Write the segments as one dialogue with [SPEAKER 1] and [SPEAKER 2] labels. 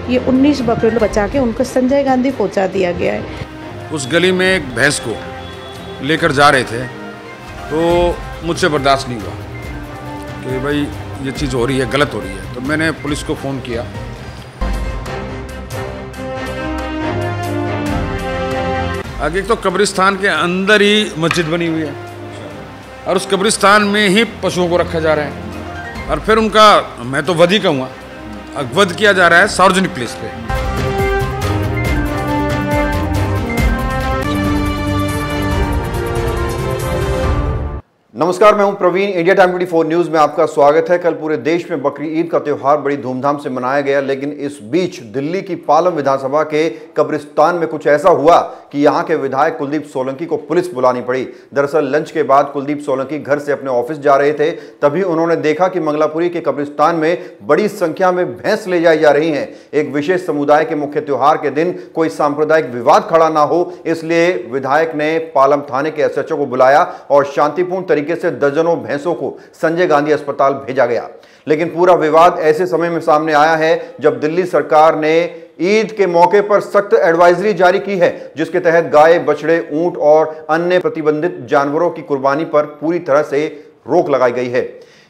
[SPEAKER 1] ये 19 बकरियों को बचा के उनको संजय गांधी पहुंचा दिया गया है।
[SPEAKER 2] उस गली में एक भैंस को लेकर जा रहे थे तो मुझसे बर्दाश्त नहीं हुआ कि भाई ये चीज़ हो रही है, गलत हो रही है। तो मैंने पुलिस को फ़ोन किया। आगे तो कब्रिस्तान के अंदर ही मस्जिद बनी हुई है और उस कब्रिस्तान में ही पशुओं को रखा जा रहा है और फिर उनका, मैं तो वध ही कहूँगा, वध किया जा रहा है सार्वजनिक प्लेस पे।
[SPEAKER 3] नमस्कार, मैं हूं प्रवीण। इंडिया टाइम 24 न्यूज में आपका स्वागत है। कल पूरे देश में बकरी ईद का त्यौहार बड़ी धूमधाम से मनाया गया, लेकिन इस बीच दिल्ली की पालम विधानसभा के कब्रिस्तान में कुछ ऐसा हुआ कि यहां के विधायक कुलदीप सोलंकी को पुलिस बुलानी पड़ी। दरअसल लंच के बाद कुलदीप सोलंकी घर से अपने ऑफिस जा रहे थे, तभी उन्होंने देखा कि मंगलापुरी के कब्रिस्तान में बड़ी संख्या में भैंस ले जाई जा रही हैं। एक विशेष समुदाय के मुख्य त्योहार के दिन कोई सांप्रदायिक विवाद खड़ा ना हो, इसलिए विधायक ने पालम थाने के एसएचओ को बुलाया और शांतिपूर्ण तरीके से दर्जनों भैंसों को संजय गांधी अस्पताल भेजा गया। लेकिन पूरा विवाद ऐसे समय में सामने आया है जब दिल्ली सरकार ने ईद के मौके पर सख्त एडवाइजरी जारी की है, जिसके तहत गाय, बछड़े, ऊंट और अन्य प्रतिबंधित जानवरों की कुर्बानी पर पूरी तरह से रोक लगाई गई है।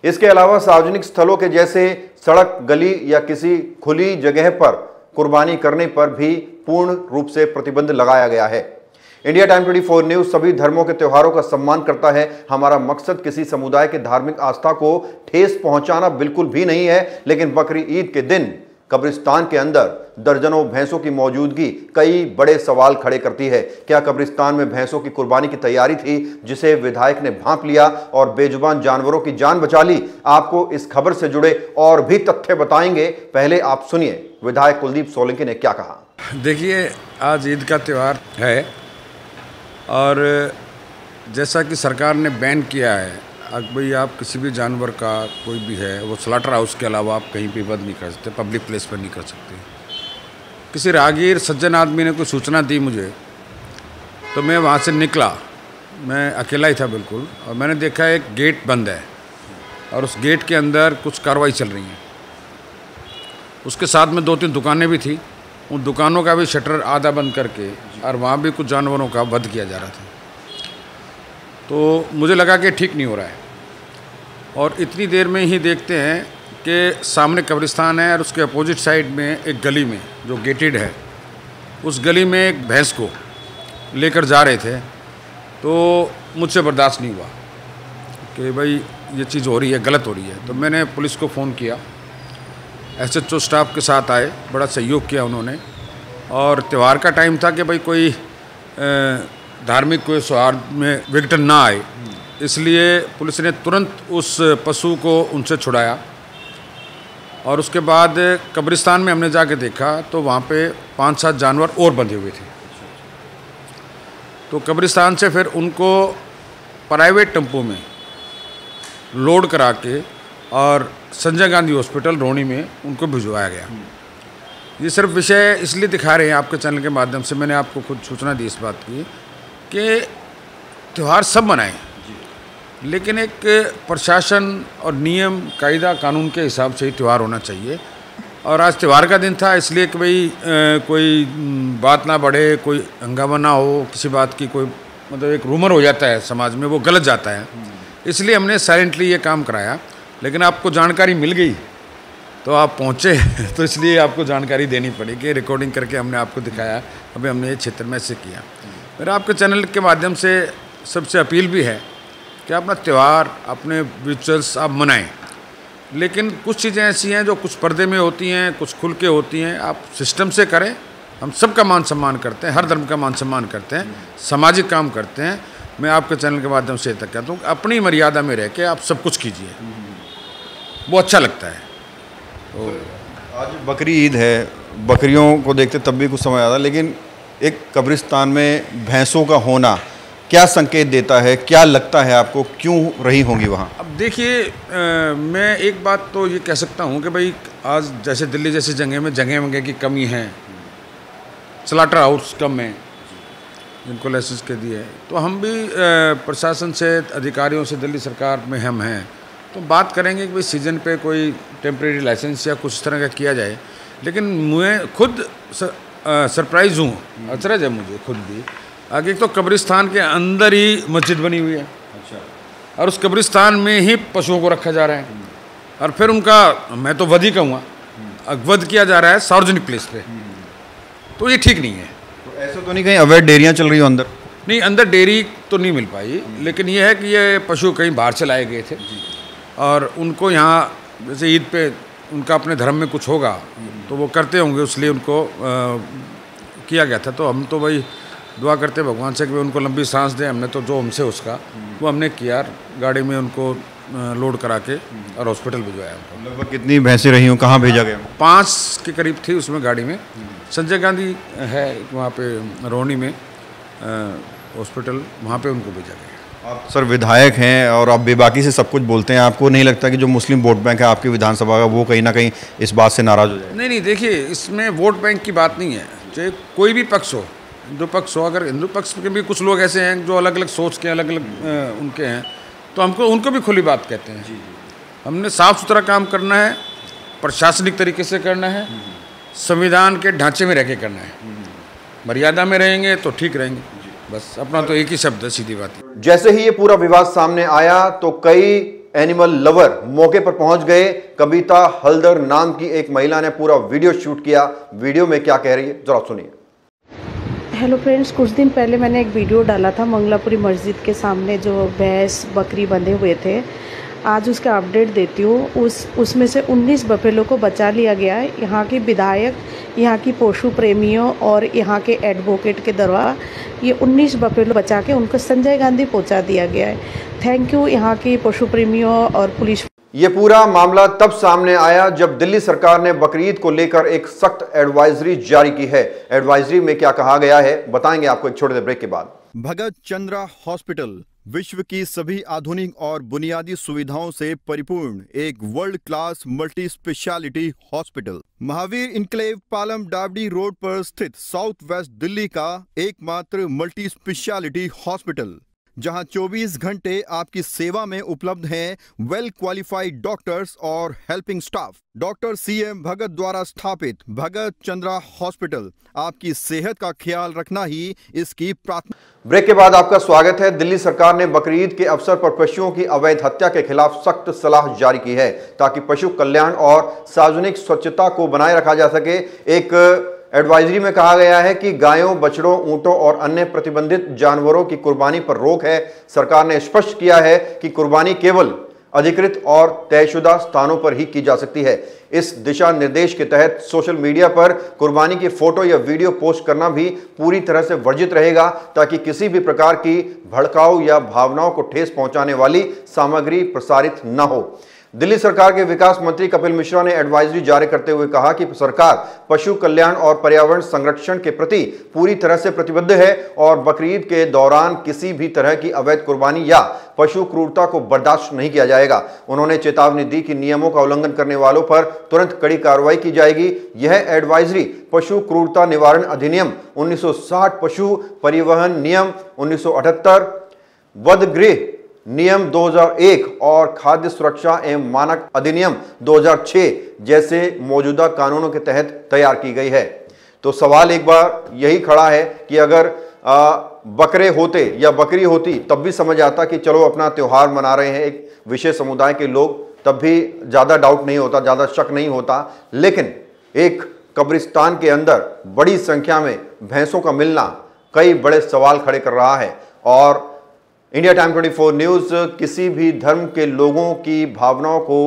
[SPEAKER 3] इसके अलावा सार्वजनिक स्थलों के जैसे सड़क, गली या किसी खुली जगह पर कुर्बानी करने पर भी पूर्ण रूप से प्रतिबंध लगाया गया है। इंडिया टाइम 24 न्यूज सभी धर्मों के त्योहारों का सम्मान करता है। हमारा मकसद किसी समुदाय के धार्मिक आस्था को ठेस पहुंचाना बिल्कुल भी नहीं है, लेकिन बकरी ईद के दिन कब्रिस्तान के अंदर दर्जनों भैंसों की मौजूदगी कई बड़े सवाल खड़े करती है। क्या कब्रिस्तान में भैंसों की कुर्बानी की तैयारी थी, जिसे विधायक ने भांप लिया और बेजुबान जानवरों की जान बचा ली? आपको इस खबर से जुड़े और भी तथ्य बताएंगे। पहले आप सुनिए विधायक कुलदीप सोलंकी ने क्या कहा।
[SPEAKER 2] देखिए, आज ईद का त्यौहार है और जैसा कि सरकार ने बैन किया है, अब भाई आप किसी भी जानवर का कोई भी है वो स्लॉटर हाउस के अलावा आप कहीं भी वध नहीं कर सकते, पब्लिक प्लेस पर नहीं कर सकते। किसी राहगीर सज्जन आदमी ने कोई सूचना दी मुझे, तो मैं वहाँ से निकला। मैं अकेला ही था बिल्कुल, और मैंने देखा एक गेट बंद है और उस गेट के अंदर कुछ कार्रवाई चल रही है। उसके साथ में 2-3 दुकानें भी थी, उन दुकानों का भी शटर आधा बंद करके और वहाँ भी कुछ जानवरों का वध किया जा रहा था। तो मुझे लगा कि ठीक नहीं हो रहा है, और इतनी देर में ही देखते हैं कि सामने कब्रिस्तान है और उसके अपोजिट साइड में एक गली में जो गेटेड है, उस गली में एक भैंस को लेकर जा रहे थे। तो मुझसे बर्दाश्त नहीं हुआ कि भाई ये चीज़ हो रही है, गलत हो रही है। तो मैंने पुलिस को फ़ोन किया। एसएचओ स्टाफ के साथ आए, बड़ा सहयोग किया उन्होंने, और त्यौहार का टाइम था कि भाई कोई धार्मिक कोई सौहार्द में विघटन ना आए, इसलिए पुलिस ने तुरंत उस पशु को उनसे छुड़ाया। और उसके बाद कब्रिस्तान में हमने जाके देखा तो वहाँ पे 5-7 जानवर और बंधे हुए थे। तो कब्रिस्तान से फिर उनको प्राइवेट टेम्पो में लोड करा के और संजय गांधी हॉस्पिटल रोहिणी में उनको भिजवाया गया। ये सिर्फ विषय इसलिए दिखा रहे हैं आपके चैनल के माध्यम से, मैंने आपको खुद सूचना दी इस बात की कि त्यौहार सब मनाएं, लेकिन एक प्रशासन और नियम, कायदा, कानून के हिसाब से ही त्यौहार होना चाहिए। और आज त्यौहार का दिन था, इसलिए कि भाई कोई बात ना बढ़े, कोई हंगामा ना हो, किसी बात की कोई मतलब एक रूमर हो जाता है समाज में, वो गलत जाता है, इसलिए हमने साइलेंटली ये काम कराया। लेकिन आपको जानकारी मिल गई तो आप पहुँचे तो इसलिए आपको जानकारी देनी पड़ी कि रिकॉर्डिंग करके हमने आपको दिखाया। अभी हमने ये क्षेत्र में ऐसे किया। मेरा आपके चैनल के माध्यम से सबसे अपील भी है कि अपना त्यौहार, अपने रिचुअल्स आप मनाएं, लेकिन कुछ चीज़ें ऐसी हैं जो कुछ पर्दे में होती हैं, कुछ खुल के होती हैं। आप सिस्टम से करें। हम सबका मान सम्मान करते हैं, हर धर्म का मान सम्मान करते हैं, सामाजिक काम करते हैं। मैं आपके चैनल के माध्यम से तक कहता हूँ अपनी मर्यादा में रह के आप सब कुछ कीजिए, वो अच्छा लगता है। तो
[SPEAKER 3] आज बकरी ईद है, बकरियों को देखते तब भी कुछ समझ आता, लेकिन एक कब्रिस्तान में भैंसों का होना क्या संकेत देता है? क्या लगता है आपको, क्यों रही होंगी वहाँ?
[SPEAKER 2] अब देखिए, मैं एक बात तो ये कह सकता हूँ कि भाई आज जैसे दिल्ली जैसी जगह में जगह की कमी है, स्लॉटर हाउस कम है जिनको लाइसेंस के दिए, तो हम भी प्रशासन से, अधिकारियों से, दिल्ली सरकार में हम हैं तो बात करेंगे कि भाई सीज़न पे कोई टेम्परेरी लाइसेंस या कुछ तरह का किया जाए। लेकिन मैं खुद सरप्राइज हूँ, अचरज है मुझे खुद भी। आगे तो कब्रिस्तान के अंदर ही मस्जिद बनी हुई है। अच्छा। और उस कब्रिस्तान में ही पशुओं को रखा जा रहा है, और फिर उनका, मैं तो वध ही कहूँगा, वध किया जा रहा है सार्वजनिक प्लेस पे। तो ये ठीक नहीं है।
[SPEAKER 3] तो ऐसा तो नहीं कहीं अवैध डेयरियाँ चल रही हो अंदर?
[SPEAKER 2] नहीं, अंदर डेयरी तो नहीं मिल पाई, लेकिन ये है कि ये पशु कहीं बाहर से लाए गए थे, और उनको यहाँ जैसे ईद पे उनका अपने धर्म में कुछ होगा तो वो करते होंगे, इसलिए उनको किया गया था। तो हम तो भाई दुआ करते भगवान से कि उनको लंबी सांस दें। हमने तो जो हमसे उसका वो हमने किया, गाड़ी में उनको लोड करा के और हॉस्पिटल भिजवाया उनको।
[SPEAKER 3] लगभग कितनी भैंसें रही हूँ, कहाँ भेजा गया?
[SPEAKER 2] 5 के करीब थी उसमें गाड़ी में। संजय गांधी है वहाँ पे रोहनी में हॉस्पिटल, वहाँ पे उनको भेजा गया।
[SPEAKER 3] आप सर विधायक हैं और आप बेबाकी से सब कुछ बोलते हैं, आपको नहीं लगता कि जो मुस्लिम वोट बैंक है आपकी विधानसभा का, वो कहीं ना कहीं इस बात से नाराज़ हो जाए?
[SPEAKER 2] नहीं, देखिए, इसमें वोट बैंक की बात नहीं है। चाहे कोई भी पक्ष हो, हिंदू पक्ष हो, अगर हिंदू पक्ष के भी कुछ लोग ऐसे हैं जो अलग अलग सोच के, अलग अलग उनके हैं, तो हमको उनको भी खुली बात कहते हैं। हमने साफ़ सुथरा काम करना है, प्रशासनिक तरीके से करना है, संविधान के ढांचे में रह के करना है। मर्यादा में रहेंगे तो ठीक रहेंगे, बस। अपना तो एक ही शब्द है, सीधी बात।
[SPEAKER 3] जैसे ही ये पूरा विवाद सामने आया तो कई एनिमल लवर मौके पर पहुंच गए। कविता हल्दर नाम की एक महिला ने पूरा वीडियो शूट किया। वीडियो में क्या कह रही है जरा सुनिए।
[SPEAKER 1] हेलो फ्रेंड्स, कुछ दिन पहले मैंने एक वीडियो डाला था मंगलापुरी मस्जिद के सामने जो भैंस बकरी बंधे हुए थे। आज उसका अपडेट देती हूँ। उसमें से 19 बफेलो को बचा लिया गया है। यहाँ के विधायक, यहाँ की पशु प्रेमियों और यहाँ के एडवोकेट के द्वारा ये 19 बफेलो बचा के उनको संजय गांधी पहुँचा दिया गया है। थैंक यू यहाँ की पशु प्रेमियों और पुलिस।
[SPEAKER 3] ये पूरा मामला तब सामने आया जब दिल्ली सरकार ने बकरीद को लेकर एक सख्त एडवाइजरी जारी की है। एडवाइजरी में क्या कहा गया है बताएंगे आपको एक छोटे से ब्रेक के बाद। भगत चंद्रा हॉस्पिटल विश्व की सभी आधुनिक और बुनियादी सुविधाओं से परिपूर्ण एक world class multi speciality hospital, Mahavir enclave Palam डावडी रोड पर स्थित साउथ वेस्ट दिल्ली का एकमात्र मल्टी स्पेशलिटी हॉस्पिटल, जहां 24 घंटे आपकी सेवा में उपलब्ध हैं वेल क्वालिफाइड डॉक्टर्स और हेल्पिंग स्टाफ। डॉक्टर CM भगत द्वारा स्थापित भगत चंद्रा हॉस्पिटल आपकी सेहत का ख्याल रखना ही इसकी प्राथमिकता। ब्रेक के बाद आपका स्वागत है। दिल्ली सरकार ने बकरीद के अवसर पर पशुओं की अवैध हत्या के खिलाफ सख्त सलाह जारी की है ताकि पशु कल्याण और सार्वजनिक स्वच्छता को बनाए रखा जा सके। एक एडवाइजरी में कहा गया है कि गायों, बछड़ों, ऊंटों और अन्य प्रतिबंधित जानवरों की कुर्बानी पर रोक है। सरकार ने स्पष्ट किया है कि कुर्बानी केवल अधिकृत और तयशुदा स्थानों पर ही की जा सकती है। इस दिशा निर्देश के तहत सोशल मीडिया पर कुर्बानी की फोटो या वीडियो पोस्ट करना भी पूरी तरह से वर्जित रहेगा ताकि किसी भी प्रकार की भड़काऊ या भावनाओं को ठेस पहुंचाने वाली सामग्री प्रसारित न हो। दिल्ली सरकार के विकास मंत्री कपिल मिश्रा ने एडवाइजरी जारी करते हुए कहा कि सरकार पशु कल्याण और पर्यावरण संरक्षण के प्रति पूरी तरह से प्रतिबद्ध है और बकरीद के दौरान किसी भी तरह की अवैध कुर्बानी या पशु क्रूरता को बर्दाश्त नहीं किया जाएगा। उन्होंने चेतावनी दी कि नियमों का उल्लंघन करने वालों पर तुरंत कड़ी कार्रवाई की जाएगी। यह एडवाइजरी पशु क्रूरता निवारण अधिनियम 1960, पशु परिवहन नियम 1978, वधगृह नियम 2001 और खाद्य सुरक्षा एवं मानक अधिनियम 2006 जैसे मौजूदा कानूनों के तहत तैयार की गई है। तो सवाल एक बार यही खड़ा है कि अगर बकरे होते या बकरी होती तब भी समझ आता कि चलो अपना त्यौहार मना रहे हैं एक विशेष समुदाय के लोग, तब भी ज़्यादा डाउट नहीं होता, ज़्यादा शक नहीं होता। लेकिन एक कब्रिस्तान के अंदर बड़ी संख्या में भैंसों का मिलना कई बड़े सवाल खड़े कर रहा है। और इंडिया टाइम 24 न्यूज़ किसी भी धर्म के लोगों की भावनाओं को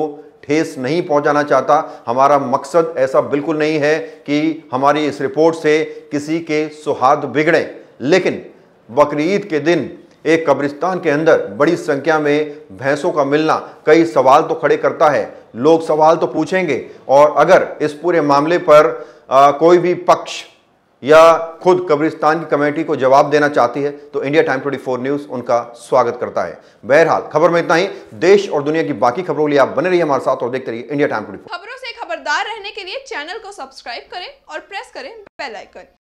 [SPEAKER 3] ठेस नहीं पहुंचाना चाहता। हमारा मकसद ऐसा बिल्कुल नहीं है कि हमारी इस रिपोर्ट से किसी के सौहार्द बिगड़े। लेकिन बकरीद के दिन एक कब्रिस्तान के अंदर बड़ी संख्या में भैंसों का मिलना कई सवाल तो खड़े करता है। लोग सवाल तो पूछेंगे, और अगर इस पूरे मामले पर कोई भी पक्ष या खुद कब्रिस्तान की कमेटी को जवाब देना चाहती है तो इंडिया टाइम 24 न्यूज़ उनका स्वागत करता है। बहरहाल खबर में इतना ही। देश और दुनिया की बाकी खबरों के लिए आप बने रहिए हमारे साथ और देखते रहिए इंडिया टाइम 24।
[SPEAKER 4] खबरों से खबरदार रहने के लिए चैनल को सब्सक्राइब करें और प्रेस करें बेल आइकन।